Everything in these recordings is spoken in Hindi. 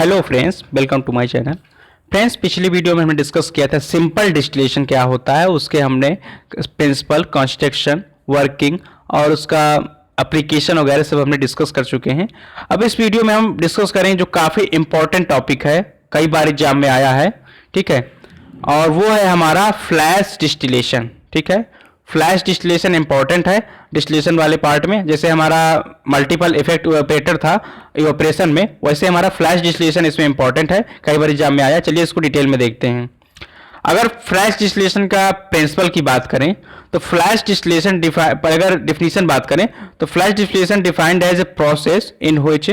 Hello friends, welcome to my channel. Friends, पिछली वीडियो में हमने डिस्कस किया था सिंपल डिस्टिलेशन क्या होता है, उसके हमने प्रिंसिपल, कंस्ट्रक्शन, वर्किंग और उसका एप्लीकेशन वगैरह सब हमने डिस्कस कर चुके हैं। अब इस वीडियो में हम डिस्कस करेंगे जो काफ़ी इंपॉर्टेंट टॉपिक है, कई बार एग्जाम में आया है, ठीक है, और वो है हमारा फ्लैश डिस्टिलेशन। ठीक है, फ्लैश डिस्टिलेशन इंपॉर्टेंट है डिस्टिलेशन वाले पार्ट में। जैसे हमारा मल्टीपल इफेक्ट इवेपोरेटर था इवेपोरेशन में, वैसे हमारा फ्लैश डिस्टिलेशन इसमें इंपॉर्टेंट है, कई बार एग्जाम में आया। चलिए इसको डिटेल में देखते हैं। अगर फ्लैश डिस्टिलेशन का प्रिंसिपल की बात करें तो फ्लैश डिस्टिलेशन अगर डिफिनीशन बात करें तो flash distillation defined as a process in which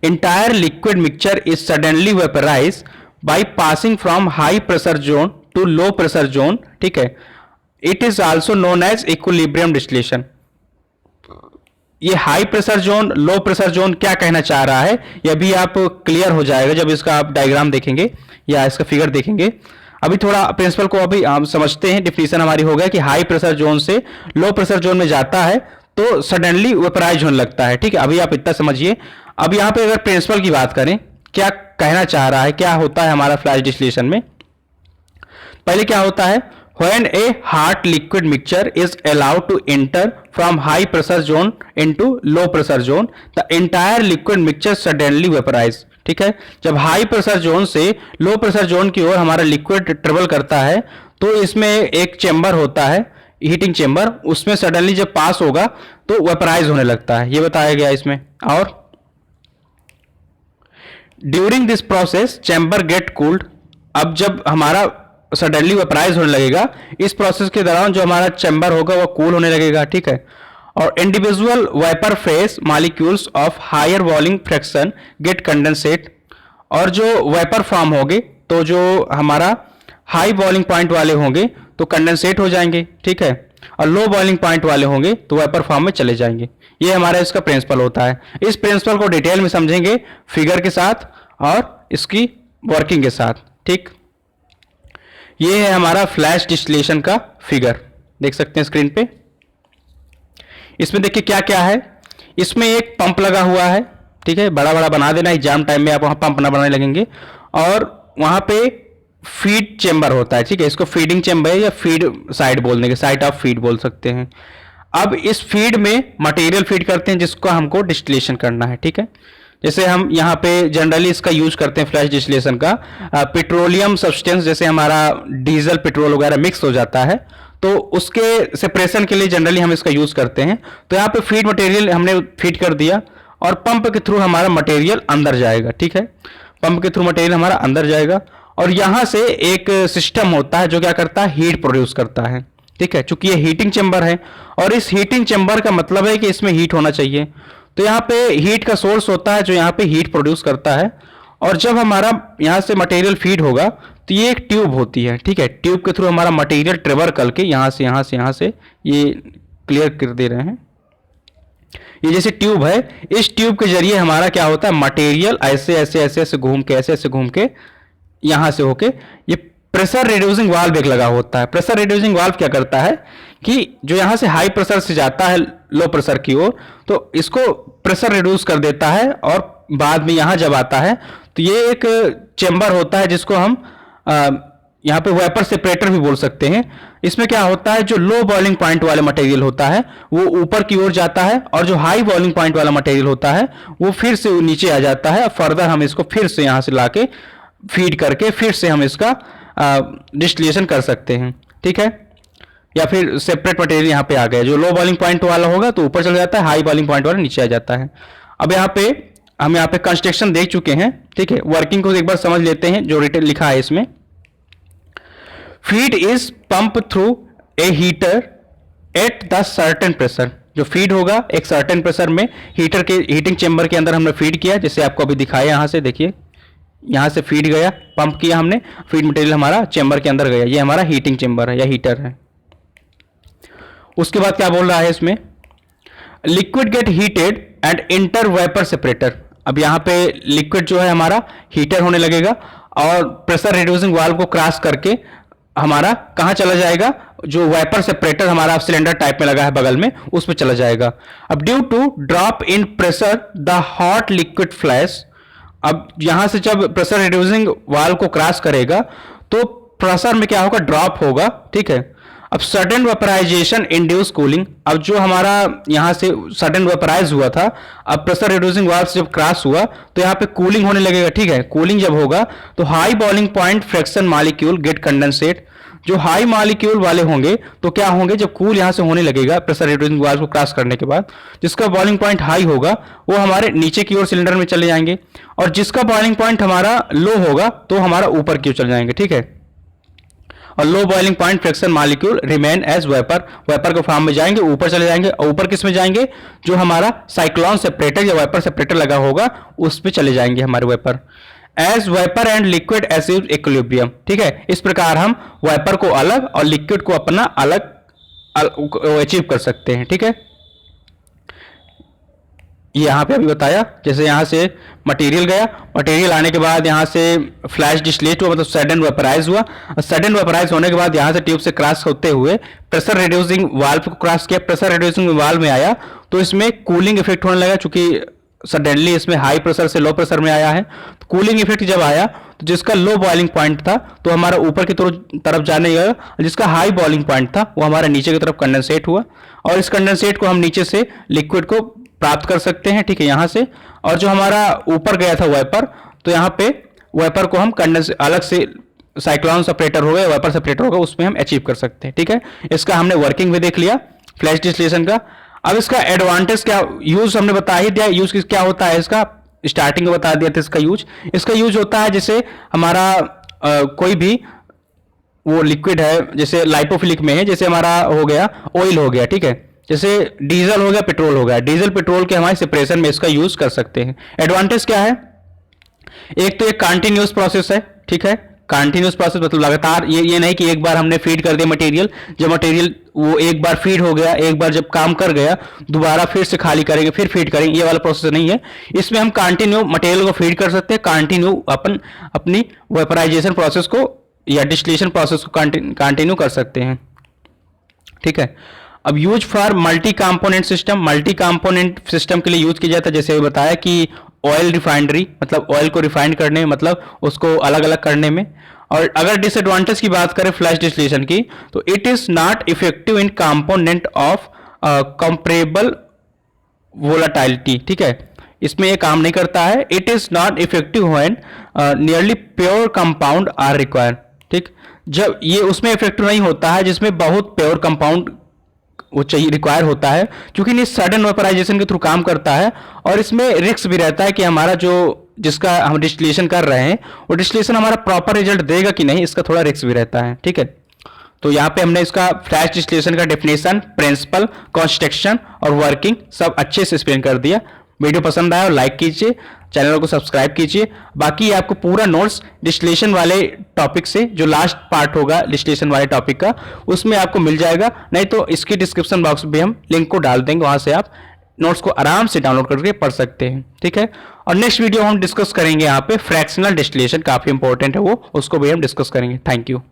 entire liquid mixture is suddenly vaporized by passing from high pressure zone to low pressure zone। ठीक है, it is also known as equilibrium distillation. ये high pressure zone, low pressure zone क्या कहना चाह रहा है यह भी आप क्लियर हो जाएगा जब इसका आप डायग्राम देखेंगे या इसका फिगर देखेंगे। अभी थोड़ा प्रिंसिपल को अभी हम समझते हैं। डिफिनीशन हमारी हो गया कि हाई प्रेशर जोन से लो प्रेशर जोन में जाता है तो सडनली वेपराइज होने लगता है। ठीक है, अभी आप इतना समझिए। अब यहाँ पे अगर प्रिंसिपल की बात करें, क्या कहना चाह रहा है, क्या होता है हमारा फ्लैश डिस्टिलेशन में। पहले क्या होता है, when a hot liquid mixture is allowed to enter from high pressure zone into low pressure zone, the entire liquid mixture suddenly vaporize। ठीक है, जब हाई प्रेशर जोन से लो प्रेशर जोन की ओर हमारा लिक्विड ट्रेवल करता है तो इसमें एक चेंबर होता है, हीटिंग चेंबर, उसमें सडनली जब पास होगा तो वेपराइज होने लगता है, ये बताया गया इसमें। और during this process chamber get cooled. अब जब हमारा सडनली वेपराइज होने लगेगा, इस प्रोसेस के दौरान जो हमारा चैम्बर होगा वो कूल होने लगेगा। ठीक है, और individual vapour phase molecules of higher volume fraction get condensate. और जो वेपर फॉर्म होंगे तो जो हमारा हाई बॉइलिंग पॉइंट वाले होंगे तो कंडेंसेट हो जाएंगे। ठीक है, और लो बॉइलिंग पॉइंट वाले होंगे तो वेपर फॉर्म में चले जाएंगे। ये हमारा इसका प्रिंसिपल होता है। इस प्रिंसिपल को डिटेल में समझेंगे फिगर के साथ और इसकी वर्किंग के साथ। ठीक, ये है हमारा फ्लैश डिस्टिलेशन का फिगर, देख सकते हैं स्क्रीन पे। इसमें देखिए क्या क्या है। इसमें एक पंप लगा हुआ है, ठीक है, बड़ा बड़ा बना देना, एग्जाम टाइम में आप वहां पंप ना बनाने लगेंगे। और वहां पे फीड चेंबर होता है, ठीक है, इसको फीडिंग चेंबर या फीड साइड बोल देंगे, साइड ऑफ फीड बोल सकते हैं। अब इस फीड में मटेरियल फीड करते हैं जिसको हमको डिस्टिलेशन करना है। ठीक है, जैसे हम यहाँ पे जनरली इसका यूज करते हैं फ्लैश डिस्टिलेशन का, पेट्रोलियम सब्सटेंस, जैसे हमारा डीजल पेट्रोल वगैरह मिक्स हो जाता है तो उसके सेपरेशन के लिए जनरली हम इसका यूज करते हैं। तो यहाँ पे फीड मटेरियल हमने फीड कर दिया और पंप के थ्रू हमारा मटेरियल अंदर जाएगा। ठीक है, पंप के थ्रू मटेरियल हमारा अंदर जाएगा और यहाँ से एक सिस्टम होता है जो क्या करता है, हीट प्रोड्यूस करता है। ठीक है, चूंकि ये हीटिंग चेंबर है और इस हीटिंग चेंबर का मतलब है कि इसमें हीट होना चाहिए, तो यहाँ पे हीट का सोर्स होता है जो यहाँ पे हीट प्रोड्यूस करता है। और जब हमारा यहाँ से मटेरियल फीड होगा तो ये एक ट्यूब होती है। ठीक है, ट्यूब के थ्रू हमारा मटेरियल ट्रेवल करके यहाँ से ये क्लियर कर दे रहे हैं, ये जैसे ट्यूब है, इस ट्यूब के जरिए हमारा क्या होता है, मटेरियल ऐसे ऐसे घूम के यहाँ से होके ये प्रेशर रिड्यूसिंग वाल्व एक लगा होता है। प्रेशर रिड्यूसिंग वाल्व क्या करता है कि जो यहाँ से हाई प्रेशर से जाता है लो प्रेशर की ओर तो इसको प्रेशर रिड्यूस कर देता है और बाद में यहाँ जब आता है तो ये एक चेंबर होता है जिसको हम यहाँ पे वेपर सेपरेटर भी बोल सकते हैं। इसमें क्या होता है, जो लो बॉइलिंग पॉइंट वाला मटेरियल होता है वो ऊपर की ओर जाता है और जो हाई बॉइलिंग पॉइंट वाला मटेरियल होता है वो फिर से नीचे आ जाता है। फर्दर हम इसको फिर से यहाँ से लाके फीड करके फिर से हम इसका डिस्टिलेशन कर सकते हैं। ठीक है, या फिर सेपरेट मटेरियल यहाँ पे आ गया, जो लो बॉइलिंग पॉइंट वाला होगा तो ऊपर चला जाता है, हाई बॉइलिंग पॉइंट वाला नीचे आ जाता है। अब यहाँ पे हम यहाँ पे कंस्ट्रक्शन देख चुके हैं। ठीक है, वर्किंग को एक बार समझ लेते हैं जो रिटेल लिखा है इसमें। Feed is pump through a heater at the certain pressure. जो फीड होगा एक सर्टेन प्रेशर में हीटर के हीटिंग चेंबर के अंदर हमने फीड किया, जैसे आपको अभी दिखाया, यहाँ से देखिए, यहाँ से फीड गया, पंप किया हमने, फीड मटेरियल हमारा चेंबर के अंदर गया, ये हमारा हीटिंग चेंबर है या हीटर है। उसके बाद क्या बोल रहा है इसमें, liquid gate heated and inter vapour separator. अब यहाँ पे लिक्विड जो है हमारा हीटर होने लगेगा और प्रेशर रिड्यूसिंग वाल्व को क्रॉस करके हमारा कहाँ चला जाएगा, जो वेपर सेपरेटर हमारा सिलेंडर टाइप में लगा है बगल में, उस पर चला जाएगा। अब due to drop in pressure the hot liquid flash अब यहां से जब प्रेशर रिड्यूसिंग वाल्व को क्रॉस करेगा तो प्रेशर में क्या होगा, ड्रॉप होगा, ठीक है। अब सडन वेपराइजेशन इंड्यूस कूलिंग, अब जो हमारा यहां से सडन वेपराइज हुआ था, अब प्रेशर रिड्यूसिंग वाल्व से जब क्रॉस हुआ तो यहां पे कूलिंग होने लगेगा, ठीक है। कूलिंग जब होगा तो high boiling point fraction molecule get condensate, जो हाई मॉलिक्यूल वाले होंगे तो क्या होंगे, जब कूल यहां से होने लगेगा प्रेशर रिड्यूसिंग वाल्व को क्रॉस करने के बाद, जिसका बॉइलिंग पॉइंट हाई होगा वो हमारे नीचे की ओर सिलेंडर में चले जाएंगे, और जिसका बॉइलिंग पॉइंट हमारा लो होगा तो हमारा ऊपर की ओर चले जाएंगे, ठीक है। और low boiling point fraction molecule remain as vapour, vapour के फॉर्म में जाएंगे, ऊपर चले जाएंगे, और ऊपर किस में जाएंगे, जो हमारा साइक्लोन सेपरेटर या वेपर सेपरेटर लगा होगा उस पे चले जाएंगे हमारे vapour. As vapour and liquid achieve equilibrium, ठीक है। इस प्रकार हम वेपर को अलग और लिक्विड को अपना अलग अचीव कर सकते हैं, ठीक है। ये यहाँ पे अभी बताया, जैसे यहाँ से मटेरियल गया, मटेरियल आने के बाद यहाँ से फ्लैश डिस्टिलेट हुआ, मतलब सडन वेपराइज हुआ, सडन वेपराइज होने के बाद यहाँ से ट्यूब से क्रॉस होते हुए प्रेशर रिड्यूसिंग वाल्व को क्रॉस किया, प्रेशर रिड्यूसिंग वाल्व में आया तो इसमें कूलिंग इफेक्ट होने लगा, चूंकि सडनली इसमें हाई प्रेशर से लो प्रेशर में आया है, तो कूलिंग इफेक्ट जब आया तो जिसका लो बॉइलिंग पॉइंट था तो हमारा ऊपर की तरफ जाने लगा, जिसका हाई बॉइलिंग पॉइंट था वो हमारा नीचे की तरफ कंडेंसेट हुआ, और इस कंडेंसेट को हम नीचे से लिक्विड को प्राप्त कर सकते हैं, ठीक है, यहाँ से। और जो हमारा ऊपर गया था वेपर, तो यहाँ पे वेपर को हम कंडेंस अलग से साइक्लोन सेपरेटर होगा, वेपर सेपरेटर होगा, उसमें हम अचीव कर सकते हैं, ठीक है। इसका हमने वर्किंग भी देख लिया फ्लैश डिस्टिलेशन का। अब इसका एडवांटेज क्या, यूज हमने बता ही दिया, यूज क्या होता है इसका, स्टार्टिंग में बता दिया था इसका यूज। इसका यूज होता है जैसे हमारा कोई भी वो लिक्विड है, जैसे लाइपोफिलिक में है, जैसे हमारा हो गया ऑयल हो गया, ठीक है, जैसे डीजल हो गया, पेट्रोल हो गया, डीजल पेट्रोल के हमारे सेपरेशन में इसका यूज कर सकते हैं। एडवांटेज क्या है, एक तो ये कंटिन्यूअस प्रोसेस है, ठीक है, कंटिन्यूअस प्रोसेस मतलब लगातार, ये नहीं कि एक बार हमने फीड कर दिया मटेरियल, जब मटेरियल वो एक बार फीड हो गया, एक बार जब काम कर गया दोबारा फिर से खाली करेंगे फिर फीड करेंगे, ये वाला प्रोसेस नहीं है। इसमें हम कंटिन्यू मटेरियल को फीड कर सकते हैं, कंटिन्यू अपनी वेपराइजेशन प्रोसेस को या डिस्टिलेशन प्रोसेस को कंटिन्यू कर सकते हैं, ठीक है। अब use for multi component system, multi component system के लिए यूज किया जाता है, जैसे बताया कि ऑयल रिफाइनरी, मतलब ऑयल को रिफाइन करने में, मतलब उसको अलग अलग करने में। और अगर डिसएडवांटेज की बात करें फ्लैश डिस्टिलेशन की, तो it is not effective in component of comparable volatility, ठीक है, इसमें ये काम नहीं करता है। It is not effective when nearly pure compound are required, ठीक, जब ये उसमें इफेक्टिव नहीं होता है जिसमें बहुत प्योर कंपाउंड वो चाहिए, रिक्वायर होता है, क्योंकि ये सडन वेपराइजेशन के थ्रू काम करता है, और इसमें रिस्क भी रहता है कि हमारा जो जिसका हम डिस्टिलेशन कर रहे हैं वो डिस्टिलेशन हमारा प्रॉपर रिजल्ट देगा कि नहीं, इसका थोड़ा रिस्क भी रहता है, ठीक है। तो यहाँ पे हमने इसका फ्लैश डिस्टिलेशन का डेफिनेशन, प्रिंसिपल, कंस्ट्रक्शन और वर्किंग सब अच्छे से एक्सप्लेन कर दिया। वीडियो पसंद आया और लाइक कीजिए, चैनल को सब्सक्राइब कीजिए। बाकी आपको पूरा नोट्स डिस्टिलेशन वाले टॉपिक से, जो लास्ट पार्ट होगा डिस्टिलेशन वाले टॉपिक का, उसमें आपको मिल जाएगा, नहीं तो इसकी डिस्क्रिप्शन बॉक्स में हम लिंक को डाल देंगे, वहां से आप नोट्स को आराम से डाउनलोड करके पढ़ सकते हैं, ठीक है। और नेक्स्ट वीडियो हम डिस्कस करेंगे यहाँ पे फ्रैक्शनल डिस्टिलेशन, काफी इंपॉर्टेंट है वो, उसको भी हम डिस्कस करेंगे। Thank you.